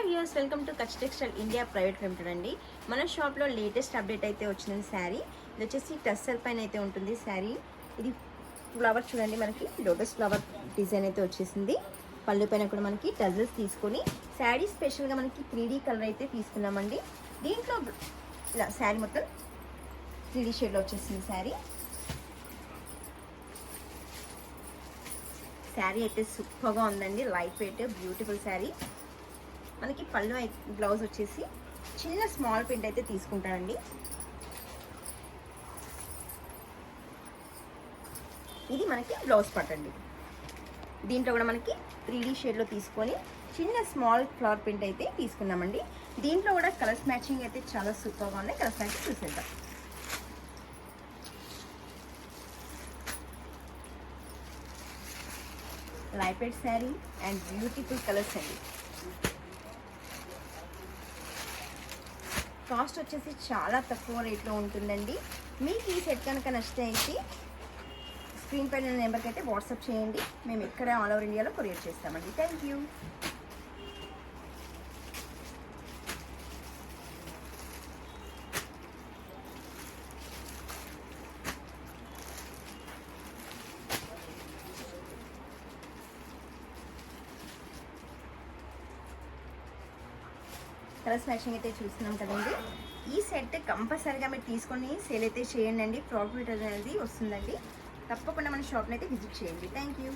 Viewers, welcome to Kutch textile India private limited అండి. మన షాప్లో లేటెస్ట్ అప్డేట్ అయితే వచ్చింది శారీ. ఇది వచ్చేసి టస్సర్ పైన అయితే ఉంటుంది శారీ. ఇది ఫ్లవర్ చూడండి, మనకి లోటస్ ఫ్లవర్ డిజైన్ అయితే వచ్చేసింది. పళ్ళు పైన కూడా మనకి టజల్స్ తీసుకొని శారీ స్పెషల్గా మనకి 3D కలర్ అయితే తీసుకున్నామండి. దీంట్లో ఇలా శారీ మొత్తం 3D షేడ్లో వచ్చేసింది శారీ. శారీ అయితే సూపర్గా ఉందండి, లైట్ వెయిట్ బ్యూటిఫుల్ శారీ. మనకి పళ్ళు బ్లౌజ్ వచ్చేసి చిన్న స్మాల్ ప్రింట్ అయితే తీసుకుంటానండి. ఇది మనకి బ్లౌజ్ పట్టండి. దీంట్లో కూడా మనకి 3D షేడ్లో తీసుకొని చిన్న స్మాల్ ఫ్లవర్ ప్రింట్ అయితే తీసుకున్నామండి. దీంట్లో కూడా కలర్స్ మ్యాచింగ్ అయితే చాలా సూపర్గా ఉన్నాయి. కలర్స్ మ్యాచింగ్ చూసేద్దాం. Light weight sari and beautiful colours అండి. కాస్ట్ వచ్చేసి చాలా తక్కువ రేట్లో ఉంటుందండి. మీకు ఈ సెట్ కనుక నచ్చితే అయితే స్క్రీన్ పైన నెంబర్కి అయితే వాట్సాప్ చేయండి. మేము ఎక్కడ ఆల్ ఓవర్ ఇండియాలో కొరియర్ చేస్తామండి. Thank you. కలర్స్ మ్యాచింగ్ అయితే చూస్తున్నాం కదండి. ఈ సెట్ కంపల్సరీగా మీరు తీసుకొని సేల్ అయితే చేయండి అండి. ప్రాఫిట్ అనేది వస్తుందండి. తప్పకుండా మన షాప్ని అయితే విజిట్ చేయండి. Thank you.